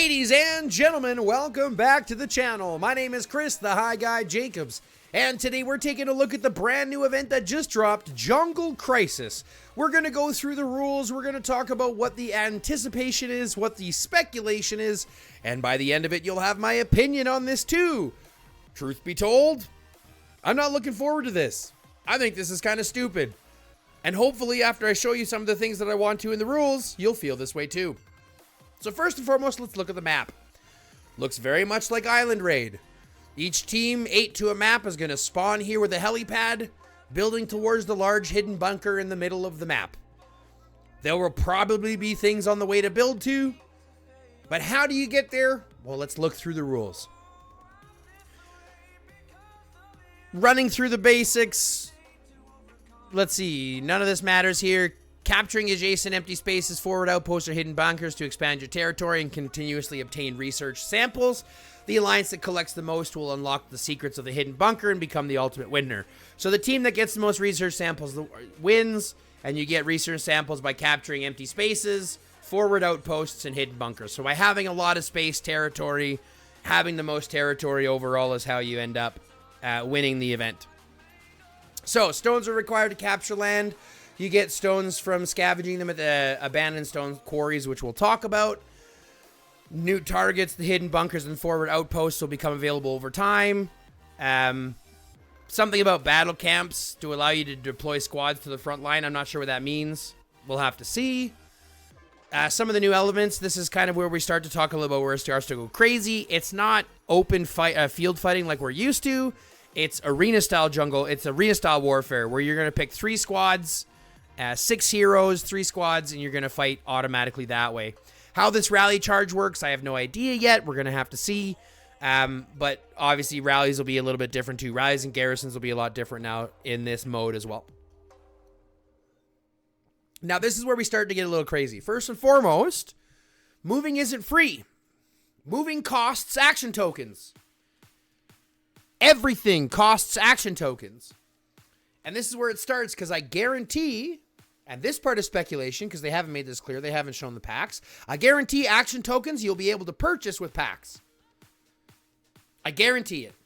Ladies and gentlemen, welcome back to the channel. My name is Chris, the High Guy Jacobs, and today we're taking a look at the brand new event that just dropped, Jungle Crisis. We're going to go through the rules, we're going to talk about what the anticipation is, what the speculation is, and by the end of it, you'll have my opinion on this too. Truth be told, I'm not looking forward to this. I think this is kind of stupid. And hopefully, after I show you some of the things that I want to in the rules, you'll feel this way too. So first and foremost, let's look at the map. Looks very much like Island Raid. Each team 8 to a map is going to spawn here with a helipad, building towards the large hidden bunker in the middle of the map. There will probably be things on the way to build to, but how do you get there? Well, let's look through the rules. Running through the basics. Let's see, none of this matters here. Capturing adjacent empty spaces, forward outposts, or hidden bunkers to expand your territory and continuously obtain research samples. The alliance that collects the most will unlock the secrets of the hidden bunker and become the ultimate winner. So the team that gets the most research samples wins, and you get research samples by capturing empty spaces, forward outposts, and hidden bunkers. So by having a lot of space territory, having the most territory overall is how you end up winning the event. So stones are required to capture land. You get stones from scavenging them at the abandoned stone quarries, which we'll talk about. New targets, the hidden bunkers and forward outposts will become available over time. Something about battle camps to allow you to deploy squads to the front line. I'm not sure what that means. We'll have to see. Some of the new elements. This is kind of where we start to talk a little about where it starts to go crazy. It's not open field fighting like we're used to. It's arena-style jungle. It's arena-style warfare where you're going to pick 3 squads, 6 heroes, 3 squads, and you're going to fight automatically that way. How this rally charge works, I have no idea yet. We're going to have to see. But obviously, rallies will be a little bit different too. Rallies and garrisons will be a lot different now in this mode as well. Now, this is where we start to get a little crazy. First and foremost, moving isn't free. Moving costs action tokens. Everything costs action tokens. And this is where it starts, because I guarantee, and this part is speculation because they haven't made this clear, they haven't shown the packs, I guarantee action tokens you'll be able to purchase with packs. I guarantee it.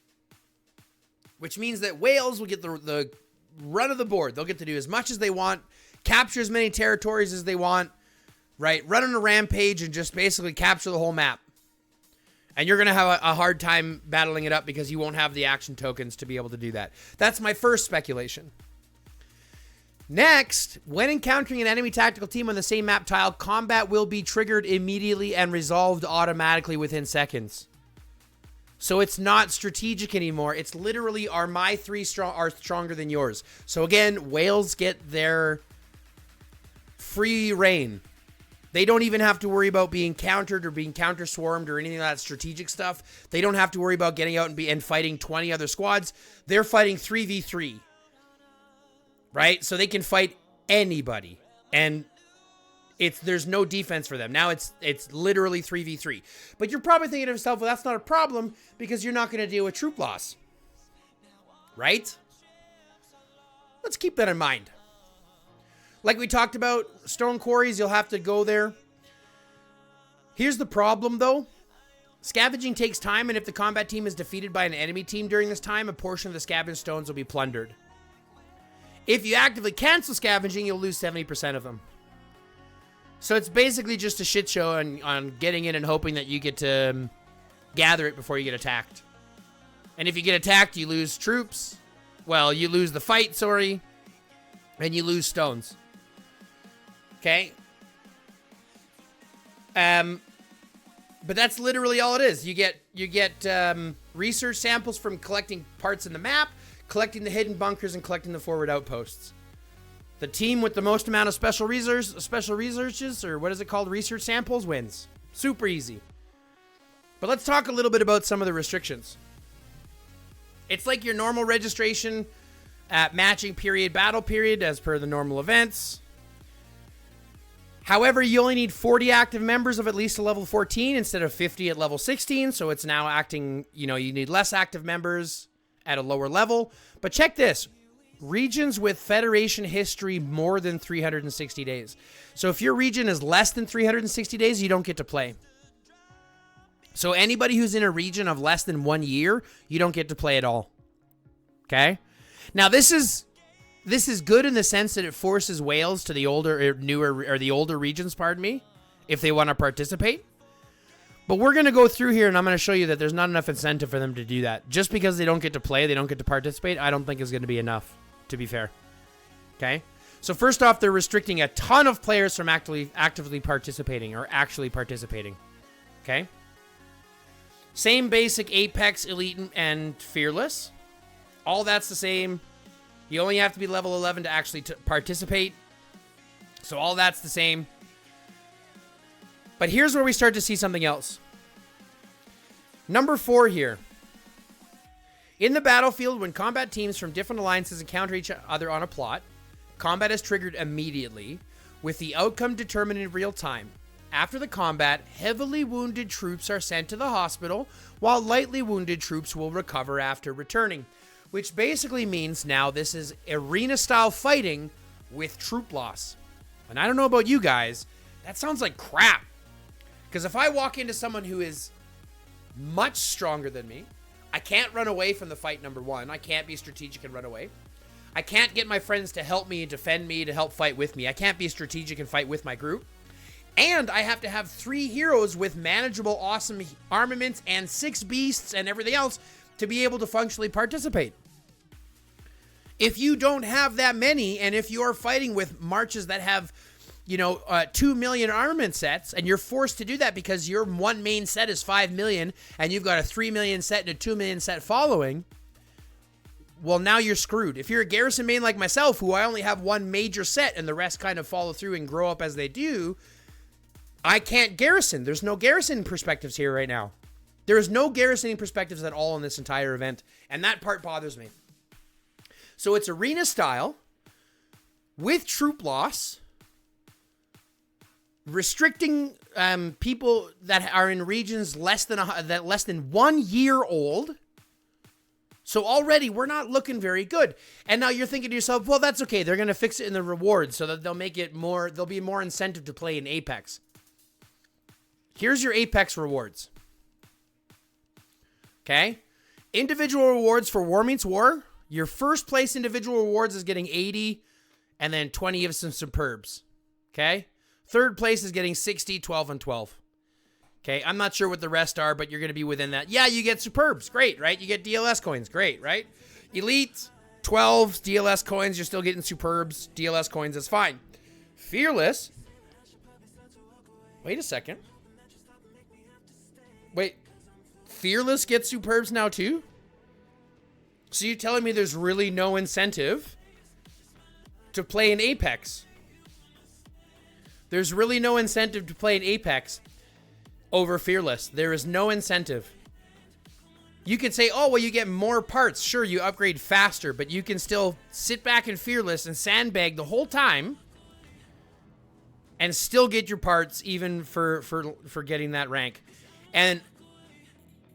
Which means that whales will get the run of the board. They'll get to do as much as they want, capture as many territories as they want, right? Run on a rampage and just basically capture the whole map. And you're going to have a hard time battling it up because you won't have the action tokens to be able to do that. That's my first speculation. Next, when encountering an enemy tactical team on the same map tile, combat will be triggered immediately and resolved automatically within seconds. So it's not strategic anymore. It's literally, are my 3 are stronger than yours? So again, whales get their free reign. They don't even have to worry about being countered or being counter-swarmed or anything of that strategic stuff. They don't have to worry about getting out and fighting 20 other squads. They're fighting 3v3. Right? So they can fight anybody. And there's no defense for them. Now it's literally 3v3. But you're probably thinking to yourself, well, that's not a problem because you're not going to deal with troop loss. Right? Let's keep that in mind. Like we talked about, stone quarries, you'll have to go there. Here's the problem, though. Scavenging takes time, and if the combat team is defeated by an enemy team during this time, a portion of the scavenged stones will be plundered. If you actively cancel scavenging, you'll lose 70% of them. So it's basically just a shit show on getting in and hoping that you get to gather it before you get attacked. And if you get attacked, you lose troops. Well, you lose the fight, sorry. And you lose stones. Okay. But that's literally all it is. You get research samples from collecting parts in the map, collecting the hidden bunkers, and collecting the forward outposts. The team with the most amount of special researches, or what is it called, research samples, wins. Super easy. But let's talk a little bit about some of the restrictions. It's like your normal registration at matching period, battle period, as per the normal events. However, you only need 40 active members of at least a level 14 instead of 50 at level 16. So it's now acting, you need less active members at a lower level. But check this. Regions with Federation history more than 360 days. So if your region is less than 360 days, you don't get to play. So anybody who's in a region of less than 1 year, you don't get to play at all. Okay? Now this is good in the sense that it forces whales to the older the older regions, pardon me, if they want to participate. But we're going to go through here and I'm going to show you that there's not enough incentive for them to do that. Just because they don't get to play, they don't get to participate, I don't think is going to be enough, to be fair. Okay? So first off, they're restricting a ton of players from actively participating or actually participating. Okay? Same basic Apex, Elite, and Fearless. All that's the same. You only have to be level 11 to actually participate. So all that's the same. But here's where we start to see something else. Number 4 here. In the battlefield, when combat teams from different alliances encounter each other on a plot, combat is triggered immediately, with the outcome determined in real time. After the combat, heavily wounded troops are sent to the hospital, while lightly wounded troops will recover after returning. Which basically means now this is arena-style fighting with troop loss. And I don't know about you guys, that sounds like crap. Because if I walk into someone who is much stronger than me, I can't run away from the fight, number one. I can't be strategic and run away. I can't get my friends to help me, defend me, to help fight with me. I can't be strategic and fight with my group. And I have to have 3 heroes with manageable, awesome armaments and 6 beasts and everything else to be able to functionally participate. If you don't have that many, and if you're fighting with marches that have, 2 million armament sets, and you're forced to do that because your one main set is 5 million, and you've got a 3 million set and a 2 million set following, well, now you're screwed. If you're a garrison main like myself, who I only have one major set, and the rest kind of follow through and grow up as they do, I can't garrison. There's no garrison perspectives here right now. There is no garrisoning perspectives at all in this entire event, and that part bothers me. So it's arena style with troop loss, restricting people that are in regions less than 1 year old. So already we're not looking very good. And now you're thinking to yourself, well, that's okay. They're going to fix it in the rewards so that there'll be more incentive to play in Apex. Here's your Apex rewards. Okay? Individual rewards for War Meets War. Your first place individual rewards is getting 80 and then 20 of some superbs. Okay? Third place is getting 60, 12, and 12. Okay? I'm not sure what the rest are, but you're going to be within that. Yeah, you get superbs. Great, right? You get DLS coins. Great, right? Elite, 12 DLS coins. You're still getting superbs. DLS coins. That's fine. Fearless. Wait a second. Wait. Fearless gets superbs now too? So you're telling me there's really no incentive to play in Apex? There's really no incentive to play in Apex over Fearless. There is no incentive. You could say, oh, well, you get more parts. Sure, you upgrade faster, but you can still sit back in Fearless and sandbag the whole time and still get your parts even for getting that rank. And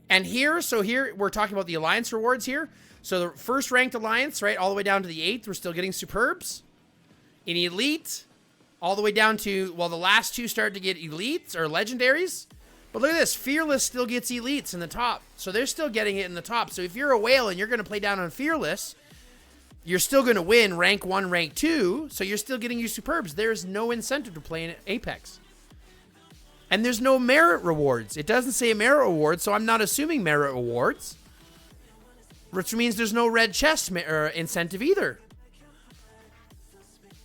here we're talking about the Alliance rewards here. So the first ranked Alliance, right, all the way down to the 8th, we're still getting superbs. In Elite, all the way down to, well, the last 2 start to get Elites or Legendaries. But look at this, Fearless still gets Elites in the top. So they're still getting it in the top. So if you're a whale and you're going to play down on Fearless, you're still going to win rank 1, rank 2. So you're still getting your superbs. There's no incentive to play in Apex. And there's no merit rewards. It doesn't say merit rewards, so I'm not assuming merit rewards. Which means there's no red chest incentive either.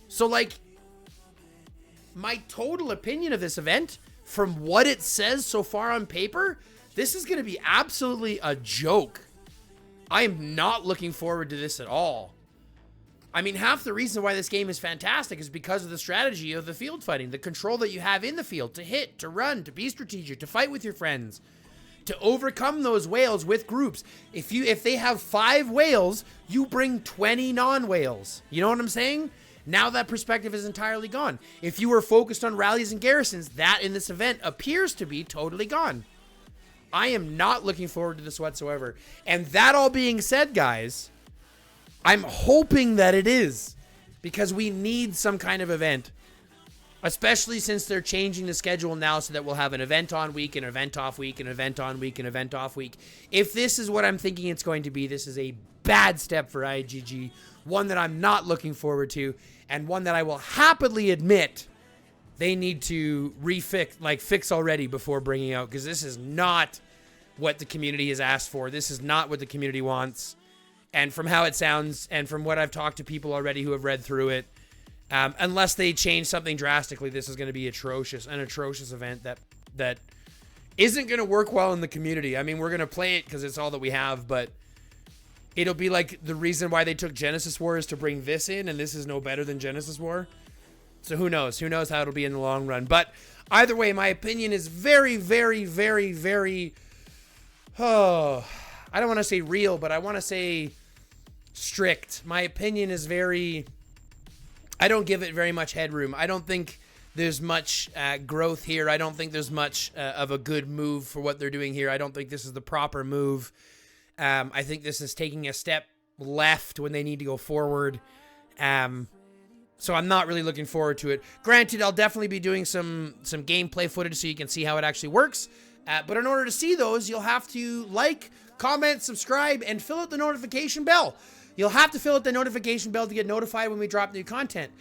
So, my total opinion of this event, from what it says so far on paper, this is going to be absolutely a joke. I am not looking forward to this at all. I mean, half the reason why this game is fantastic is because of the strategy of the field fighting, the control that you have in the field to hit, to run, to be strategic, to fight with your friends, to overcome those whales with groups. If they have 5 whales, you bring 20 non-whales. You know what I'm saying? Now that perspective is entirely gone. If you were focused on rallies and garrisons, that in this event appears to be totally gone. I am not looking forward to this whatsoever. And that all being said, guys, I'm hoping that it is, because we need some kind of event. Especially since they're changing the schedule now so that we'll have an event on week, an event off week, an event on week, an event off week. If this is what I'm thinking it's going to be, this is a bad step for IGG, one that I'm not looking forward to, and one that I will happily admit they need to fix already before bringing out, because this is not what the community has asked for. This is not what the community wants. And from how it sounds, and from what I've talked to people already who have read through it, unless they change something drastically, this is going to be an atrocious event that isn't going to work well in the community. I mean, we're going to play it because it's all that we have, but it'll be like the reason why they took Genesis War is to bring this in, and this is no better than Genesis War. So who knows? Who knows how it'll be in the long run? But either way, my opinion is very, very, very, very, I don't want to say real, but I want to say strict. My opinion is very... I don't give it very much headroom. I don't think there's much growth here. I don't think there's much of a good move for what they're doing here. I don't think this is the proper move. I think this is taking a step left when they need to go forward. So I'm not really looking forward to it. Granted, I'll definitely be doing some gameplay footage so you can see how it actually works. But in order to see those, you'll have to like, comment, subscribe, and fill out the notification bell. You'll have to fill out the notification bell to get notified when we drop new content.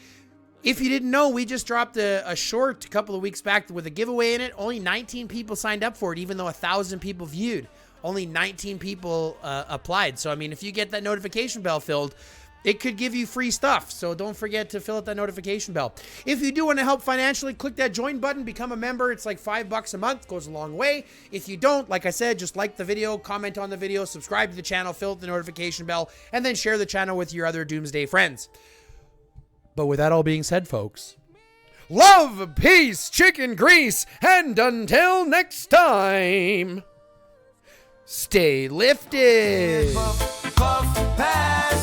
If you didn't know, we just dropped a short a couple of weeks back with a giveaway in it. Only 19 people signed up for it, even though 1,000 people viewed. Only 19 people applied. So, I mean, if you get that notification bell filled, it could give you free stuff. So don't forget to fill out that notification bell. If you do want to help financially, click that join button, become a member. It's like $5 a month, goes a long way. If you don't, like I said, just like the video, comment on the video, subscribe to the channel, fill out the notification bell, and then share the channel with your other Doomsday friends. But with that all being said, folks, love, peace, chicken grease, and until next time, stay lifted. Puff, puff, pass.